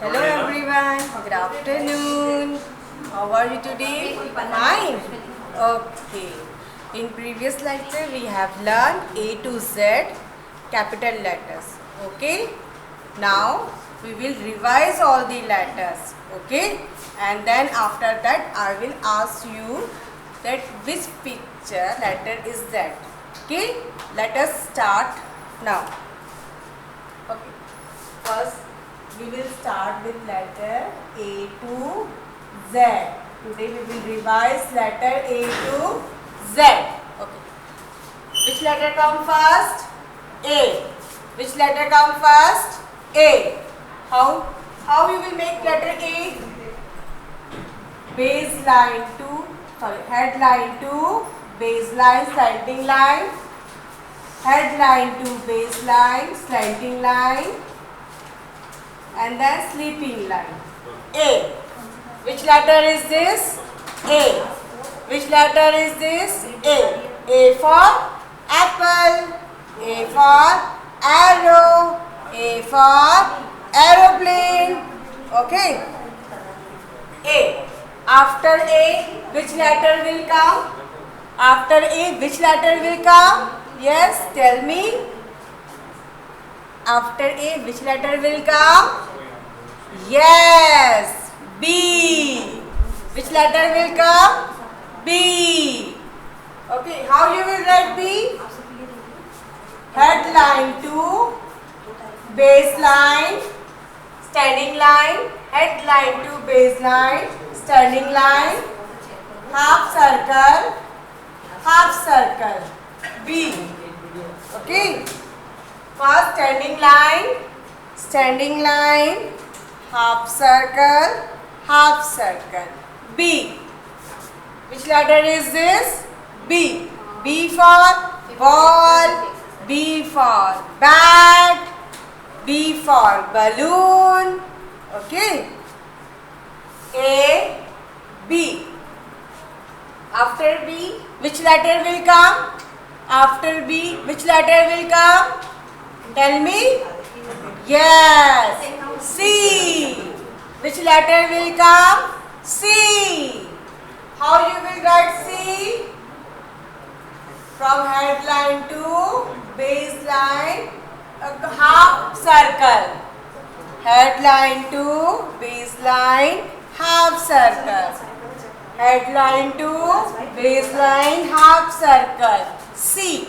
Hello everyone, good afternoon. How are you today? Fine. Okay. In previous lecture we have learned A to Z capital letters. Okay. Now we will revise all the letters. Okay. And then after that I will ask you that which picture letter is that. Okay. Let us start now. Okay. First we will start with letter A to Z. Today we will revise letter A to Z. Okay. Which letter come first? A. Which letter come first? A. How you will make letter A? Baseline to, headline to baseline, slanting line. Headline to baseline, slanting line. And then sleeping line. A. Which letter is this? A. Which letter is this? A. A for apple. A for arrow. A for aeroplane. Okay. A. After A, which letter will come? After A, which letter will come? Yes, tell me. After A, which letter will come? Yes, B. Which letter will come? B. Okay, how you will write B? Headline to baseline, standing line, headline to baseline, standing line, half circle, B. Okay. First standing line, half circle, B. Which letter is this? B. B for ball, B for bat, B for balloon. Okay. A, B. After B, which letter will come? After B, which letter will come? Tell me. Yes. C. Which letter will come? C. How you will write C? From headline to baseline, half circle. Headline to baseline, half circle. Headline to baseline, half circle. C.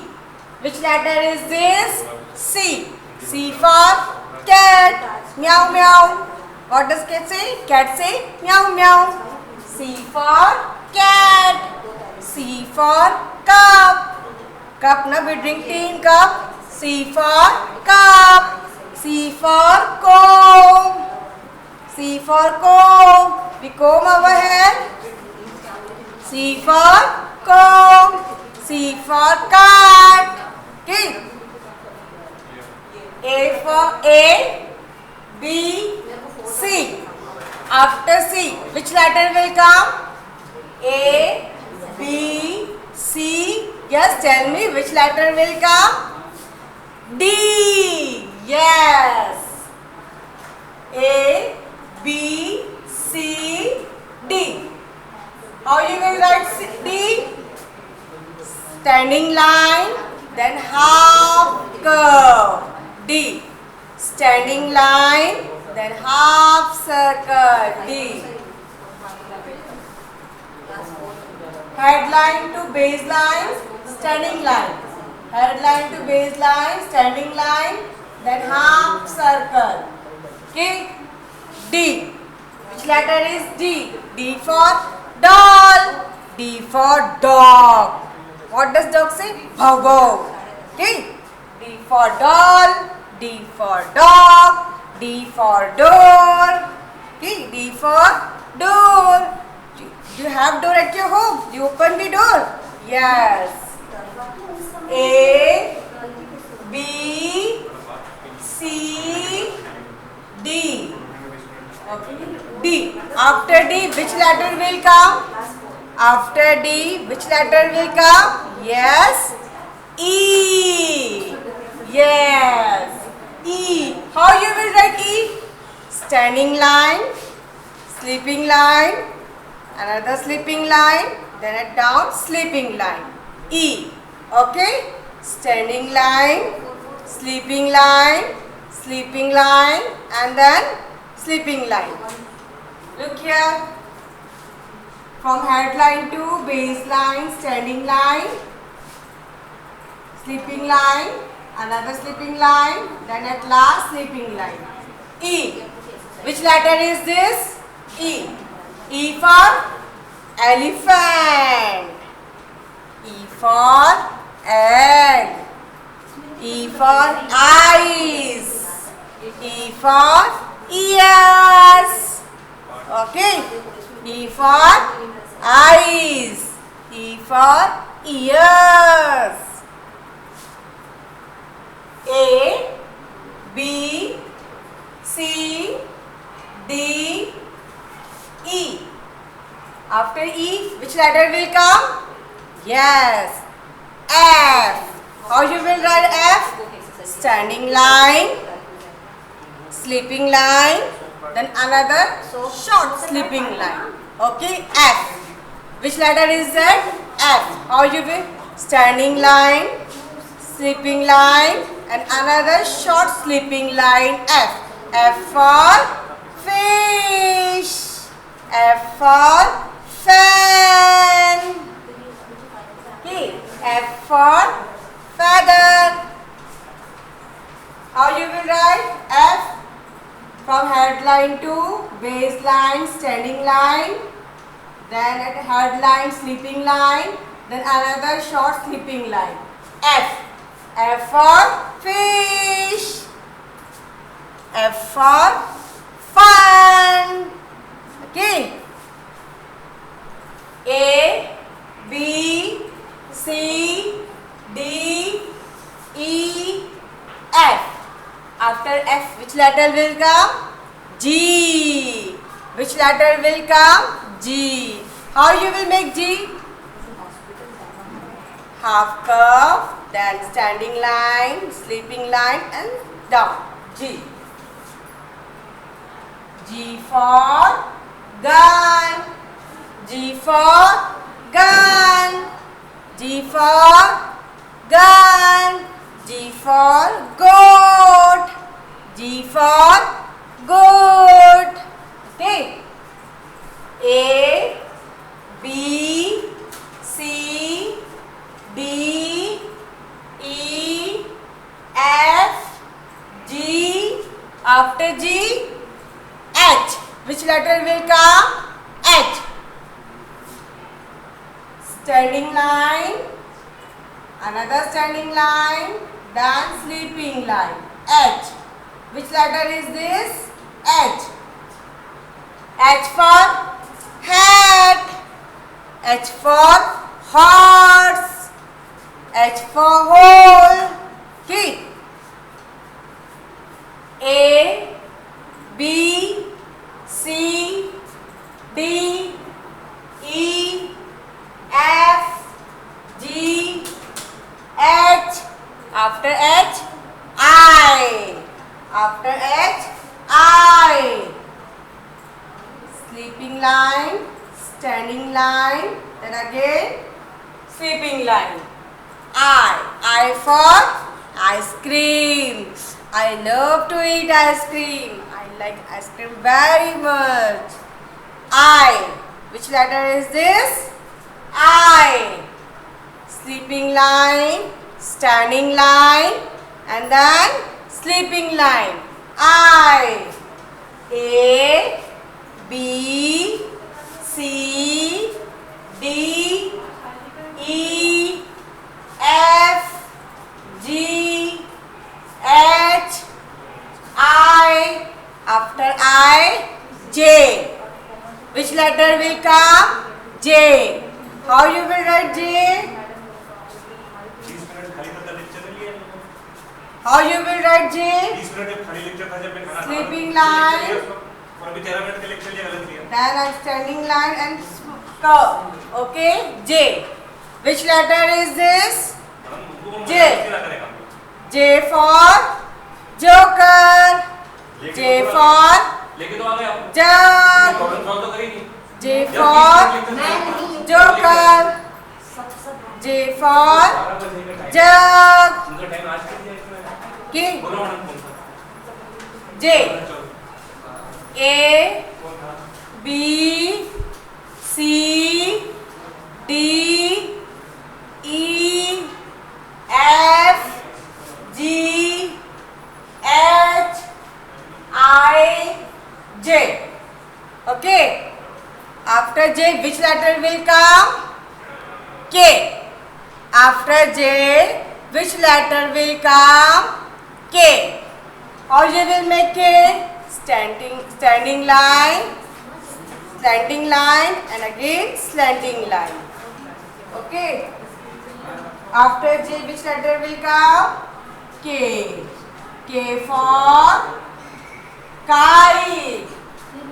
Which letter is this? C. C for cat. Meow meow. What does cat say? Cat say meow meow. C for cat. C for cup. Cup, na we drink tea in cup. C for cup. C for comb. C for comb. We comb our hair. C for comb. C for cat. Okay. A for A, B, C. After C, which letter will come? A, B, C. Yes, tell me which letter will come? D. Yes. A, B, C, D. How you will write D? Standing line, then half curve. D. Standing line, then half circle. D. Headline to baseline, standing line. Headline to baseline, standing line, then half circle. Okay. D. Which letter is D? D for doll. D for dog. What does dog say? Bow bow. Okay. D for doll. D for dog. D for door. Okay. D for door. Do you have door at your home? You open the door. Yes. A, B, C, D. Okay. D. After D, which letter will come? After D, which letter will come? Yes. E. Yes. E. How you will write E? standing line, sleeping line, another sleeping line, then a down sleeping line. E. Okay? Standing line, sleeping line, and then sleeping line. Look here. From headline to baseline, standing line, sleeping line, another sleeping line, then at last sleeping line. E. Which letter is this? E. E for elephant. E for egg. E for eyes. E for ears. Okay. E for eyes. E for ears. A, B, C, D, E. After E, which letter will come? Yes, F. How you will write F? Standing line, sleeping line, then another short sleeping line. Okay, F. Which letter is that? F. How you will? Standing line, sleeping line, and another short sleeping line. F. F for fish. F for fan. Okay. F for feather. How you will write? F. From headline to baseline, standing line, then at headline, sleeping line, then another short sleeping line. F. F for fish. F for fun. Okay. A, B, C, D, E, F. After F, which letter will come? G. Which letter will come? G. How you will make G? Half curve, then standing line, sleeping line, and down. G. G for gun. G for gun. G for gun. G for goat. G for goat. Okay. A, B, C, D, E, F, G. After G, H. Which letter will come? H. Standing line, another standing line, then sleeping line. H. Which letter is this? H. H for hat. H for horse. H for hole. Okay. A, B, C, D, E, F, G, H. After H, I. After H, I. Sleeping line, standing line, then again sleeping line. I for ice cream. I love to eat ice cream. I like ice cream very much. I. Which letter is this? I. Sleeping line, standing line, and then sleeping line. I. A, B, C, D, E, F, G, H, I. After I, J. Which letter will come? J. How you will write J? How you will write J? Sleeping line, then a standing line and curve. Okay, J. Which letter is this? J. J for joker. J for लेके तो आ गए आप। जग। Problem solve तो करी नहीं। J for joker. J for jug. उनका time आज कर दिया इसमें। K. बोलो मैडम कौन सा? J. A B C D E F G H I J. Okay. After J, which letter will come? K. After J, which letter will come? K. How you will make K? Standing line, and again slanting line. Okay. After J, which letter will come? K. K for kite.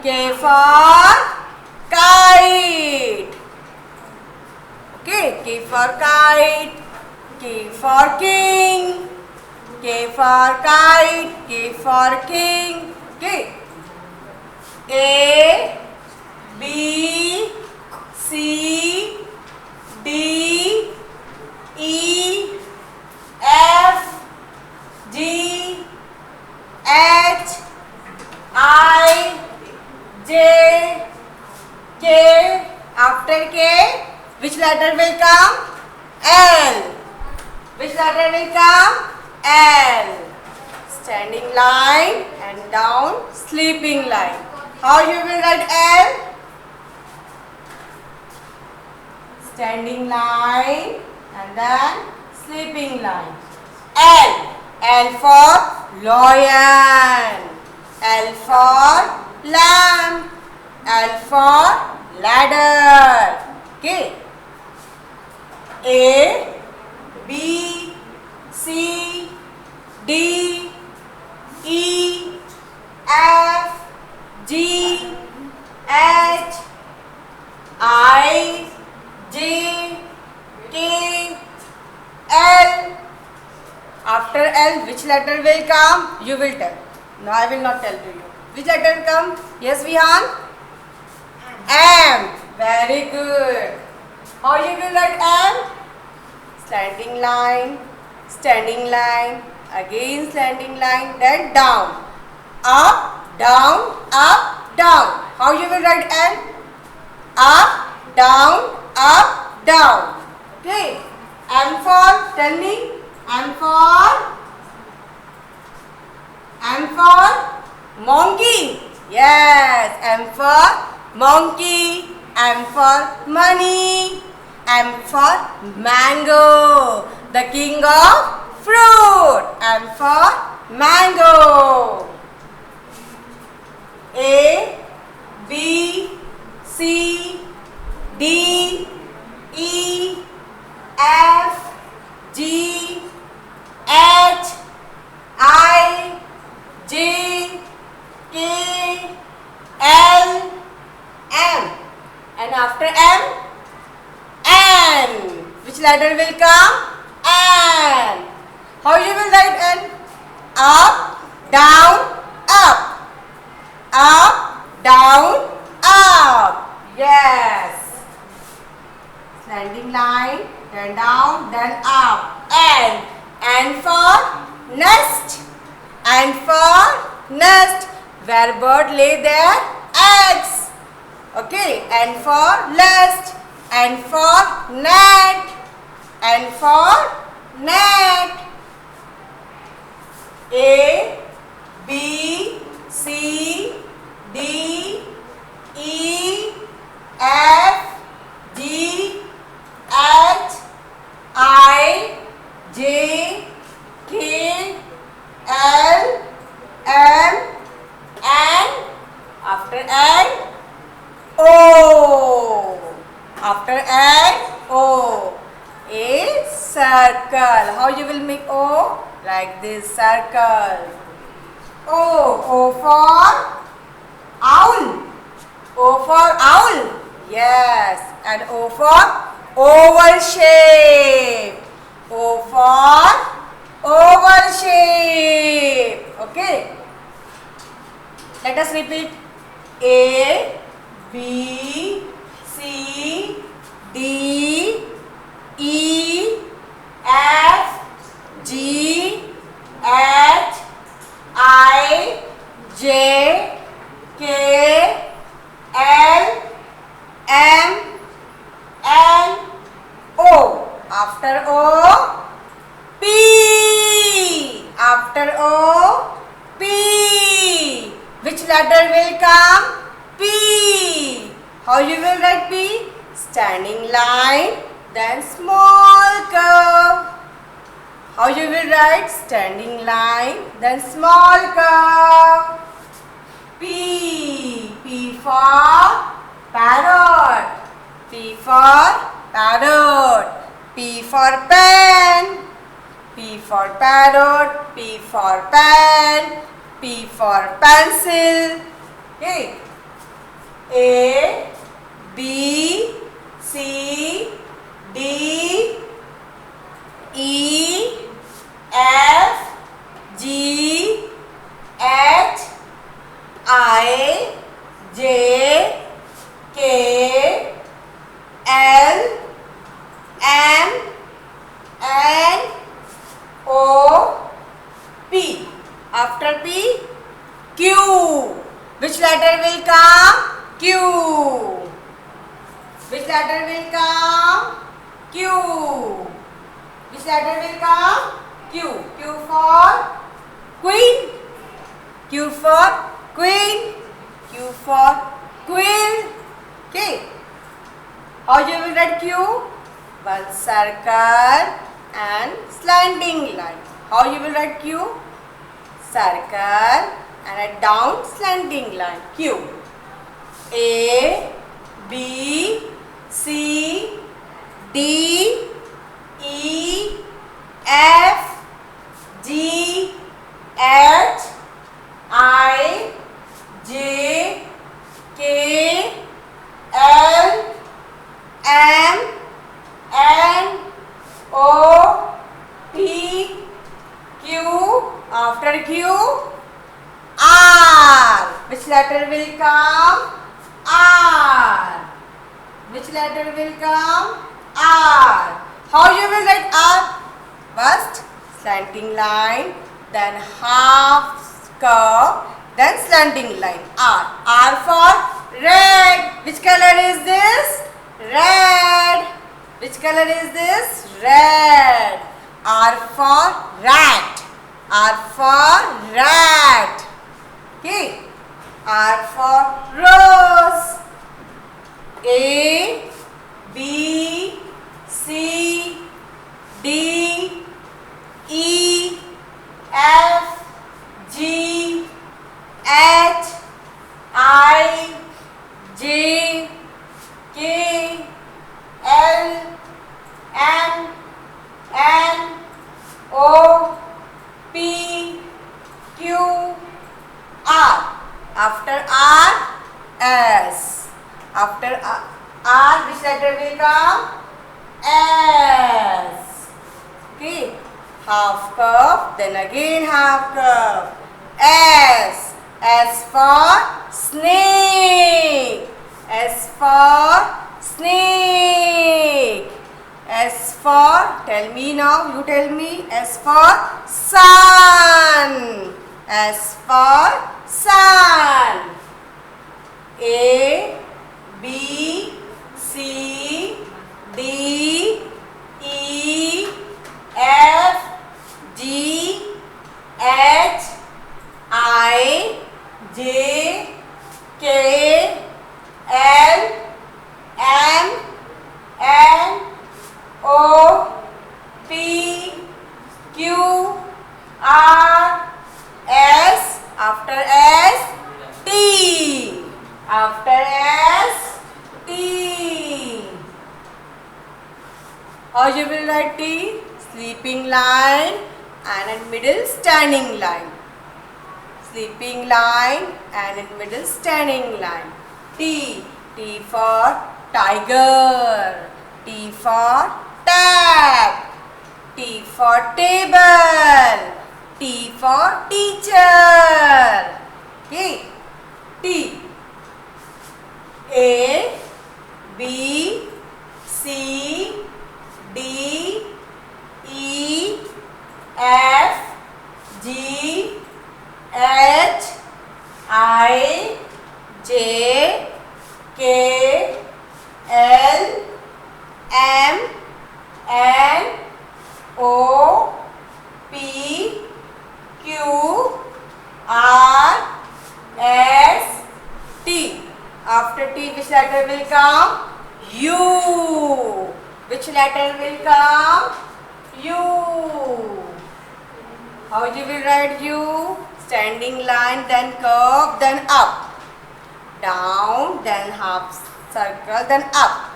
K for kite. Okay. K for kite. K for king. K for kite. K for king. Okay. A B C D E F G H I J K. After K, which letter will come? L. Which letter will come? L. Standing line and down sleeping line. How you will write L? Standing line and then sleeping line. L. L for lion. L for lamb. L for ladder. Okay. A B C D E F G H I J K L. After L, which letter will come? You will tell. No, I will not tell to you. Which letter will come? Yes, Vihan? M. Very good. How you will write M? Standing line, again standing line, then down. Up, down, up, down. How you will write N? Up, down, up, down. Okay. M for, tell me. M for monkey. Yes, M for monkey. M for money. M for mango, the king of fruit. M for mango. A B C D E F G H I J K L M. And after M, N. Which letter will come? N. How you will write N? Up, down, up. Up, down, up. Yes. Standing line, then down, then up. N. N for nest. N for nest, where bird lay their eggs. Okay. N for nest. N for net. N for net. A B C D E F G H I J K L M N. After N, O. After N, O. A circle. How you will make O? Like this circle. O. O for owl. O for owl. Yes. And O for oval shape. O for oval shape. Okay. Let us repeat. A, B, C, D, E, F, G, H, I, J, K, L, M, N, O. After O, P. After O, P. Which letter will come? P. How you will write P? Standing line, then small curve. How you will write? Standing line, then small curve. P. P for parrot. P for parrot. P for pen. P for parrot. P for pen. P for pencil. Okay. A, B, C, D, E, F, G, H, I, J, K, L, M, N, O, P. After P, Q. Which letter will come? Q. Which letter will come? Q. Which letter will come? Q. Q for queen. Q for queen. Q for quill. Okay. How you will write Q? One circle and slanting line. How you will write Q? Circle and a down slanting line. Q. A, B, C, D, E, F, G, H, I, J, K, L, M, N, O, P, Q. After Q, R. Which letter will come? R. Which letter will come? R. How you will write R? First slanting line, then half curve, then slanting line. R. R for red. Which color is this? Red. Which color is this? Red. R for rat. R for rat. Okay. R for rose. A, B, C, D, E, F, G, H, I, J, K, L, M, N, O, P, Q, R. After R, S. After R, which letter will come? S. Okay. Half curve, then again half curve. S. S for snake. S for snake. S for, tell me now, you tell me. S for sun. S for sun. A, B, C, D, E, F, G, H, I, J, K, L, M, N, O, P, Q, R, S. After S, T. After S, T. How you will write T? Sleeping line and in middle standing line. Sleeping line and in middle standing line. T. T for tiger. T for tap. T for table. T for teacher. Okay. T. A, B, C, D, E, F, G, H, I, J, K, L, M, N, O, P, Q, R, S, T. After T, which letter will come? U. Which letter will come? U. How you will write U? Standing line, then curve, then up. Down, then half circle, then up.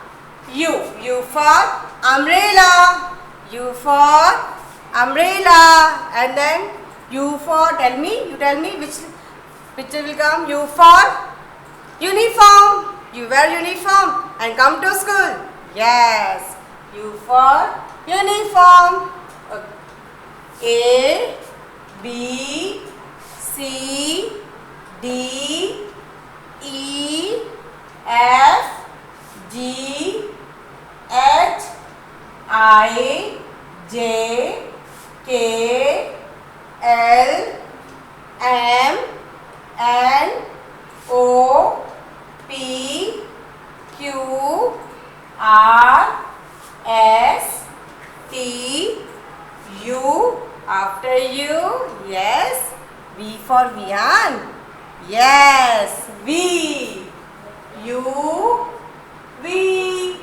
U. U for umbrella. U for umbrella. And then U for, you tell me which picture will come? U for uniform. You wear uniform and come to school. Yes. U for uniform. A, B, C, D, E, F, G, H, I, J, K, L, M, N, O, P, Q, R, S, T, U. After U, yes. V for Vian. Yes, V. U, V.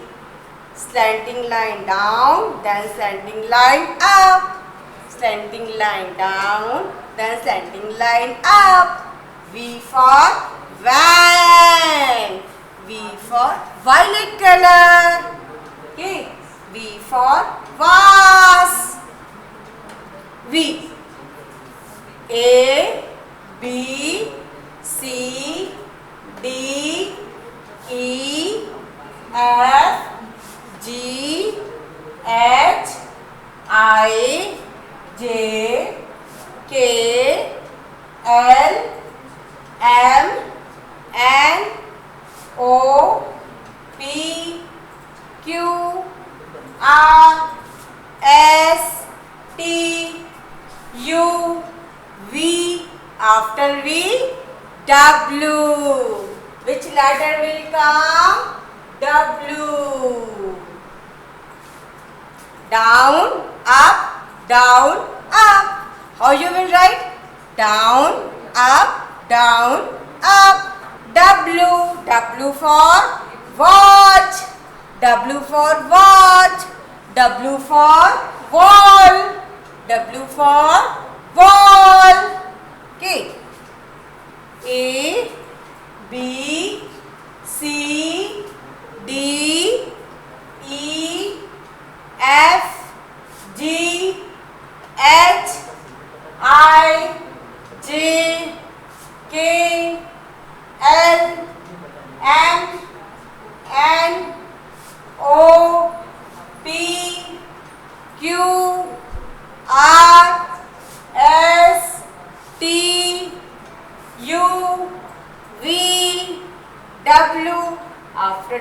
Slanting line down, then slanting line up. Slanting line down, then slanting line up. V for van. V for violet color. Okay. V for vase. V. A, B, C, D, E, F, G, H, I, J, K, L, M, N, O, P, Q, R, S, T, U, V. After V, W. Which letter will come? W. Down, up, down, up. How you will write? Down, up, down, up. W. W for watch. W for watch. W for wall. W for wall. Okay. A, B, C, D, E, F, G, H, I, J, K, L, M, N, O, P, Q, R, S, T, U, V, W. After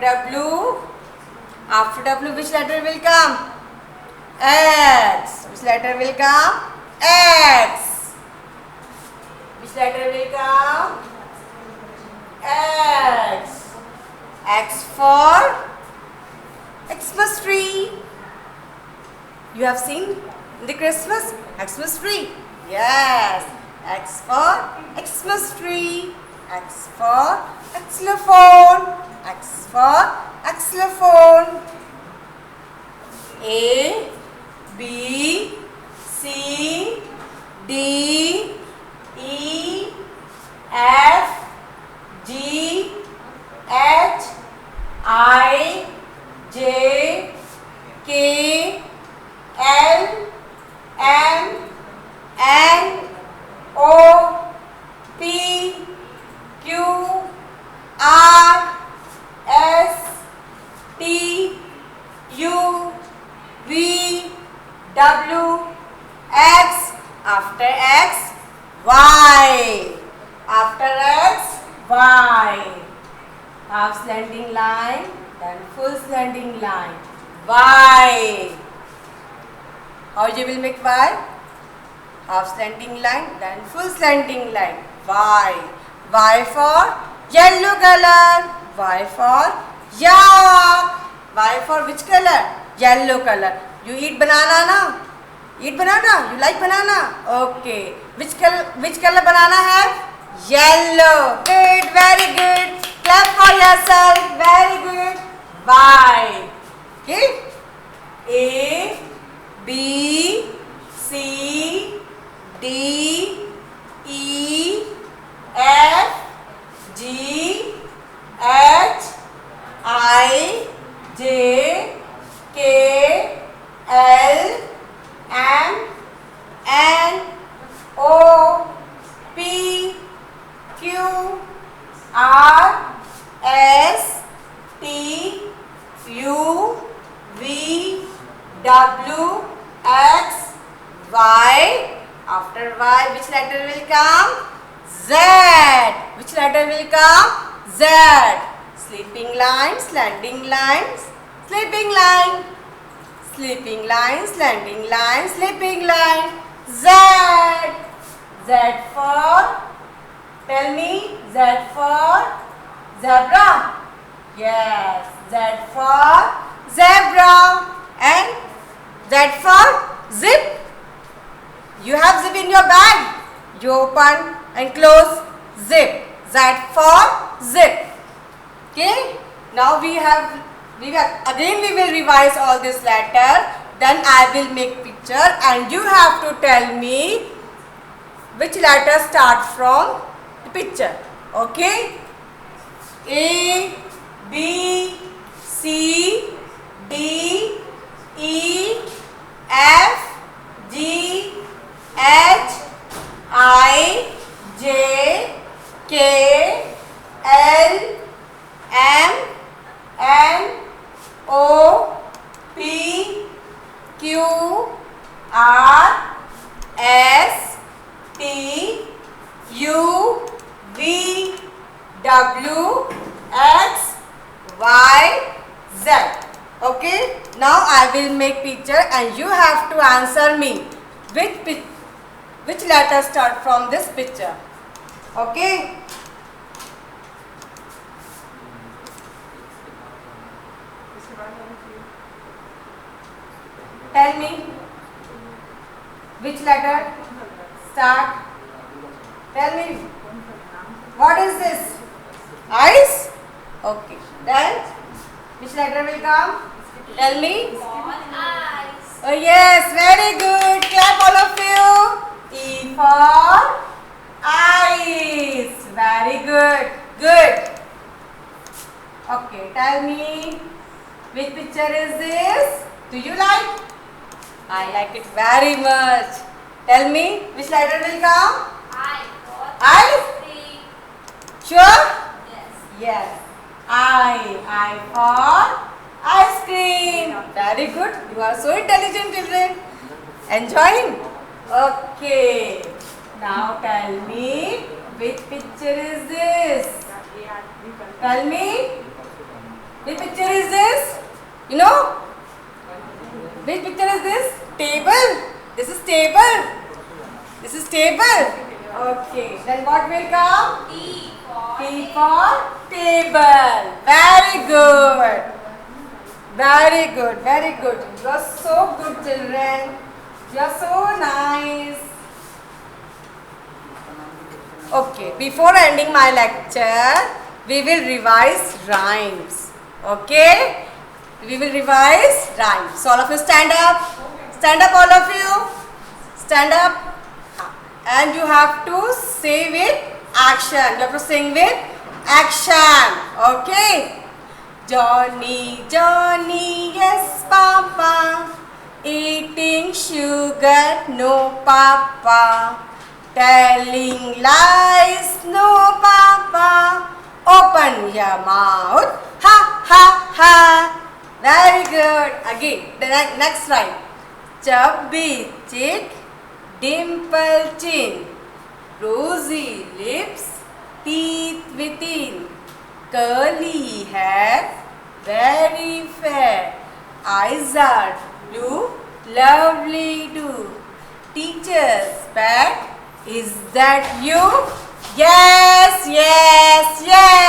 W, which letter will come? X. Which letter will come? X. Which letter will come? X. X for Xmas tree. You have seen the Xmas tree? Yes. X for Xmas tree. X for xylophone. X for xylophone. A, B, C, D, E, F, G, H, I, J, K, L, M, N, O, P, Q, R, S, T, U, V, W, X. After X, Y. After Y. Half slanting line, then full slanting line. Y. How you will make Y? Half slanting line, then full slanting line. Y. Y for yellow color. Y for yak. Y for which color? Yellow color. You eat banana now? Eat banana? You like banana? Okay. Which color banana have? Yellow. Good. Very good. Clap for yourself. Very good. Y. Okay. A, B, C, D, E, F, G, H, I, J, K, L, M, N, O, P, Q, R, S, T, U, V, W, X, Y. After Y, which letter will come? Z. Which letter will come? Z. Sleeping line, slanting lines, sleeping line, sleeping line, slanting line, sleeping line. Z. Z for, tell me, Z for zebra. Yes, Z for zebra. And Z for zip. You have zip in your bag. You open and close zip. Z for zip. Okay. Now we will revise all this letter. Then I will make picture and you have to tell me which letter start from the picture. Okay. A, B, C, D, E, F, G, H, I, J, K, L, M, N, O, P, Q, R, S, T, U, V, W, X, Y, Z. Okay. Now I will make picture and you have to answer me which letter start from this picture. Okay. Tell me which letter start. Tell me what is this? Eyes? Okay. Then which letter will come? Tell me. Eyes. Oh yes, very good. Clap all of you. E for eyes. Very good. Good. Okay, tell me which picture is this? Do you like? I like it very much. Tell me which letter will come? I. Eyes? Three. Sure? Yes. Yes. I for ice cream. Very good. You are so intelligent, children. Enjoying? Okay. Now tell me which picture is this? Tell me which picture is this? You know? Which picture is this? Table. This is table. This is table. Okay. Then what will come? T for. T for table. Very good. Very good. Very good. You are so good, children. You are so nice. Okay. Before ending my lecture, we will revise rhymes. Okay? We will revise rhymes. So all of you stand up. Stand up, all of you. Stand up. And you have to say with action. You have to sing with action. Okay? Johnny, Johnny, yes, Papa. Eating sugar, no, Papa. Telling lies, no, Papa. Open your mouth, ha, ha, ha. Very good. Again, the next rhyme. Chubby chick, dimple chin, rosy lips, teeth within, curly hair, very fair, eyes are blue, lovely too. Teacher's pet, is that you? Yes, yes, yes.